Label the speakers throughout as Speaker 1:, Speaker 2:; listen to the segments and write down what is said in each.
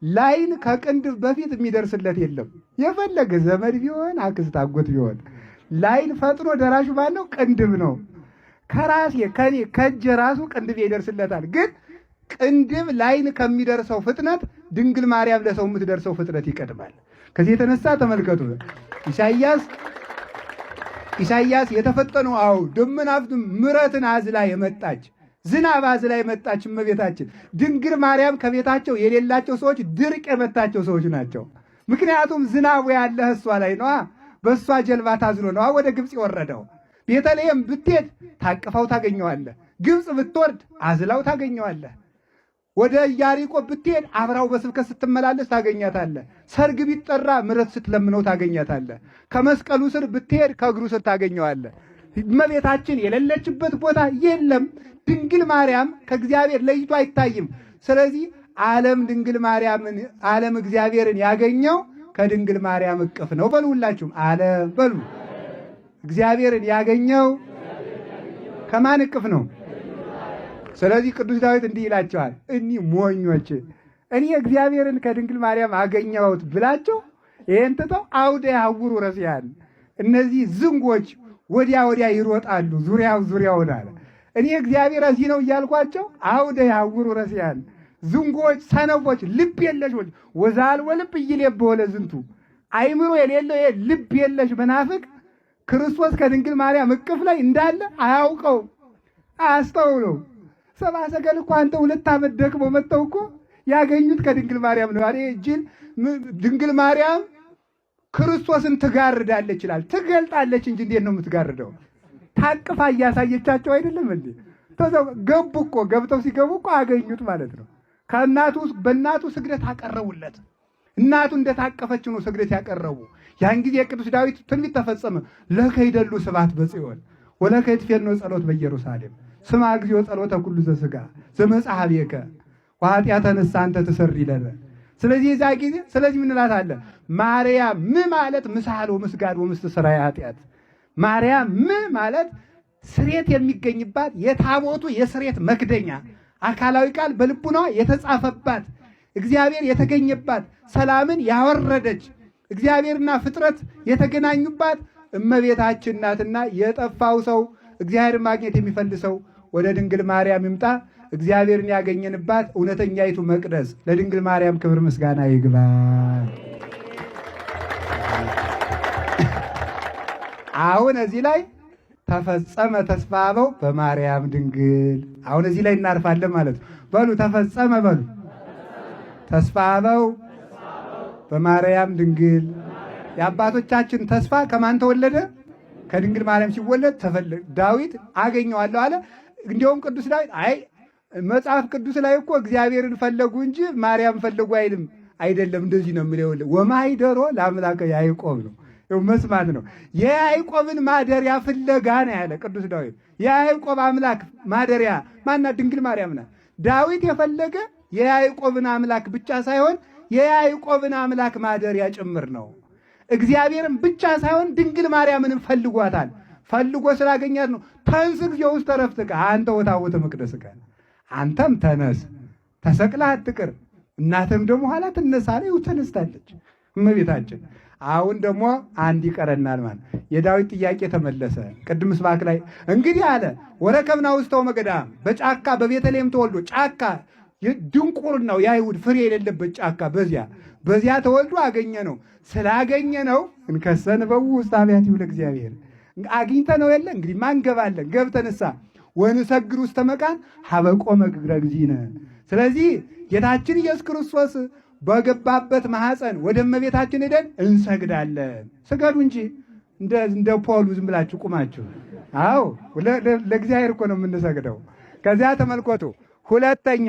Speaker 1: ላይን ከቅንድብ በፊት የሚደርስለት የለም። የፈለገ ዘመድ ቢሆን አክስት አጎት ቢሆን ላይን ፈጥኖ ደራሹ ማነው? ቅንድብ ነው። ከራሴ ከኔ ከእጄ ራሱ ቅንድብ ይደርስለታል። ግን ቅንድብ ላይን ከሚደርሰው ፍጥነት ድንግል ማርያም ለሰው የምትደርሰው ፍጥነት ይቀድማል። ከዚህ የተነሳ ተመልከቱ ኢሳይያስ የተፈጠነው ደመናፍት ምሕረትን አዝላ የመጣች ዝናብ አዝላ የመጣች እመቤታችን ድንግል ማርያም ከቤታቸው የሌላቸው ሰዎች ድርቅ የመታቸው ሰዎች ናቸው። ምክንያቱም ዝናቡ ያለህ እሷ ላይ ነዋ። በእሷ ጀልባ ታዝሎ ነዋ ወደ ግብፅ የወረደው። ቤተልሔም ብትሄድ ታቅፈው ታገኘዋለህ። ግብፅ ብትወርድ አዝላው ታገኘዋለህ። ወደ ኢያሪቆ ብትሄድ አብራው በስብከት ስትመላለስ ታገኛታለህ። ሰርግ ቢጠራ ምሕረት ስትለምነው ታገኛታለህ። ከመስቀሉ ስር ብትሄድ ከእግሩ ስር ታገኘዋለህ። እመቤታችን የሌለችበት ቦታ የለም። ድንግል ማርያም ከእግዚአብሔር ለይቶ አይታይም። ስለዚህ ዓለም እግዚአብሔርን ያገኘው ከድንግል ማርያም እቅፍ ነው። በሉ ሁላችሁም ዓለም በሉ። እግዚአብሔርን ያገኘው ከማን እቅፍ ነው? ስለዚህ ቅዱስ ዳዊት እንዲህ ይላቸዋል፣ እኒህ ሞኞች እኔ እግዚአብሔርን ከድንግል ማርያም አገኘሁት ብላቸው ይህን ትተው አውደ ያውሩ ረሲያን፣ እነዚህ ዝንጎች ወዲያ ይሮጣሉ ዙሪያውን አለ። እኔ እግዚአብሔር እዚህ ነው እያልኳቸው አውደ ያውሩ ረሲያን፣ ዝንጎች፣ ሰነፎች፣ ልብ የለሾች ወዛልወ ልብ ኢይሌብዎ ለዝንቱ፣ አይምሮ የሌለው ልብ የለሽ መናፍቅ ክርስቶስ ከድንግል ማርያም እቅፍ ላይ እንዳለ አያውቀው አያስተውለው። ሰብአ ሰገል እኮ አንተ 2 ዓመት ደክሞ መጥተው እኮ ያገኙት ከድንግል ማርያም ነው። እጅል ድንግል ማርያም ክርስቶስን ትጋርዳለች ይላል። ትገልጣለች እንጂ እንዴት ነው የምትጋርደው? ታቅፋ እያሳየቻቸው አይደለም እንዴ? ገብተው ሲገቡ እኮ አገኙት ማለት ነው። በእናቱ ስግደት አቀረቡለት። እናቱ እንደታቀፈችው ነው ስግደት ያቀረቡ። ያን ጊዜ ቅዱስ ዳዊት ትንቢት ተፈጸመ። ለከ ይደሉ ስብሐት በጽዮን ወለከ ይትፌኖ ጸሎት በኢየሩሳሌም ስማ እግዚኦ ጸሎተ ኩሉ ዘሥጋ ዘመጽሐቤከ ወኃጢአተ ንስሐ አንተ ትሠሪ ለነ። ስለዚህ የዛ ጊዜ ምን እላታለሁ? ማርያም ማለት ምሳሌ ወምስጋድ ወምስትስራይ ኃጢአት። ማርያም ማለት ስሬት የሚገኝባት የታቦቱ የስሬት መክደኛ አካላዊ ቃል በልቡናዋ የተጻፈባት እግዚአብሔር የተገኘባት ሰላምን ያወረደች እግዚአብሔርና ፍጥረት የተገናኙባት እመቤታችን ናትና የጠፋው ሰው እግዚአብሔርን ማግኘት የሚፈልሰው ወደ ድንግል ማርያም ይምጣ። እግዚአብሔርን ያገኘንባት እውነተኛይቱ መቅደስ ለድንግል ማርያም ክብር ምስጋና ይግባል። አሁን እዚህ ላይ ተፈጸመ ተስፋ አበው በማርያም ድንግል። አሁን እዚህ ላይ እናርፋለን ማለት ነው። በሉ ተፈጸመ በሉ። ተስፋ አበው በማርያም ድንግል። የአባቶቻችን ተስፋ ከማን ተወለደ? ከድንግል ማርያም ሲወለድ ዳዊት አገኘዋለሁ አለ። እንዲሁም ቅዱስ ዳዊት መጽሐፍ ቅዱስ ላይ እኮ እግዚአብሔርን ፈለጉ እንጂ ማርያም ፈለጉ አይልም። አይደለም እንደዚህ ነው የሚለው። ወማይደሮ ለአምላከ ያዕቆብ ነው መስማት ነው። የያዕቆብን ማደሪያ ፍለጋ ነው ያለ ቅዱስ ዳዊት። የያዕቆብ አምላክ ማደሪያ ማናት? ድንግል ማርያም ናት። ዳዊት የፈለገ የያዕቆብን አምላክ ብቻ ሳይሆን የያዕቆብን አምላክ ማደሪያ ጭምር ነው። እግዚአብሔርን ብቻ ሳይሆን ድንግል ማርያምንም ፈልጓታል። ፈልጎ ስላገኛት ነው ተንስ እግዚኦ ውስተ ዕረፍትከ አንተ ወታቦተ መቅደስከ። አንተም ተነስ ተሰቅለህ አትቅር፣ እናትም ደግሞ ኋላ ትነሳ ላይ ተነስታለች እመቤታችን። አሁን ደግሞ አንድ ይቀረናል ማለት የዳዊት ጥያቄ ተመለሰ። ቅድም ስብሐት ላይ እንግዲህ አለ ወረከብና ውስተ መገዳም፣ በጫካ በቤተልሔም ተወልዶ ጫካ ድንቁርናው የአይሁድ ፍሬ የሌለበት ጫካ በዚያ ተወልዶ አገኘ ነው። ስላገኘ ነው እንከሰን በው ውስጥ አብያቲሁ ለእግዚአብሔር አግኝተ ነው የለ እንግዲህ ማንገባለን ገብተንሳ ወንሰግድ ውስተ መቃን ሀበቆመ እግረ እግዚእነ። ስለዚህ ጌታችን ኢየሱስ ክርስቶስ በገባበት ማኅፀን ወደ እመቤታችን ሄደን እንሰግዳለን። ስገዱ እንጂ እንደ ፖሉ ዝም ብላችሁ ቁማችሁ። አዎ ለእግዚአብሔር እኮ ነው የምንሰግደው። ከዚያ ተመልከቱ። ሁለተኛ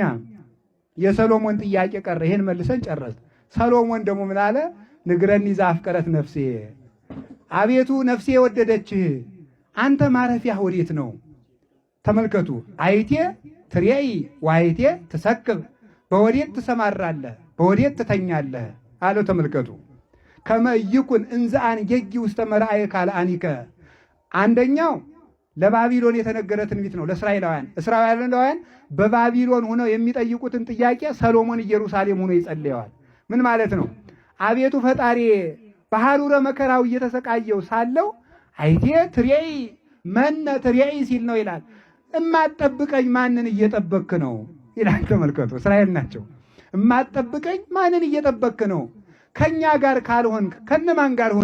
Speaker 1: የሰሎሞን ጥያቄ ቀረ። ይሄን መልሰን ጨረስ። ሰሎሞን ደግሞ ምን አለ? ንግረኒ ዘአፍቀረት ነፍሴ፣ አቤቱ ነፍሴ የወደደችህ አንተ ማረፊያ ወዴት ነው? ተመልከቱ። አይቴ ትሬይ ወአይቴ ትሰክብ፣ በወዴት ትሰማራለህ በወዴት ትተኛለህ አለው። ተመልከቱ። ከመ ይኩን እንዘ አንጌጊ ውስተ መርአየ ካልአኒከ። አንደኛው ለባቢሎን የተነገረ ትንቢት ነው ለእስራኤላውያን። እስራኤላውያን በባቢሎን ሆነው የሚጠይቁትን ጥያቄ ሰሎሞን ኢየሩሳሌም ሆኖ ይጸልየዋል። ምን ማለት ነው? አቤቱ ፈጣሪ በሐሩረ መከራው እየተሰቃየው ሳለው አይቴ ትሬይ መነ ትሬይ ሲል ነው ይላል። እማትጠብቀኝ ማንን እየጠበክ ነው ይላል። ተመልከቱ፣ እስራኤል ናቸው። እማትጠብቀኝ ማንን እየጠበክ ነው? ከኛ ጋር ካልሆንክ ከነማን ጋር ሆን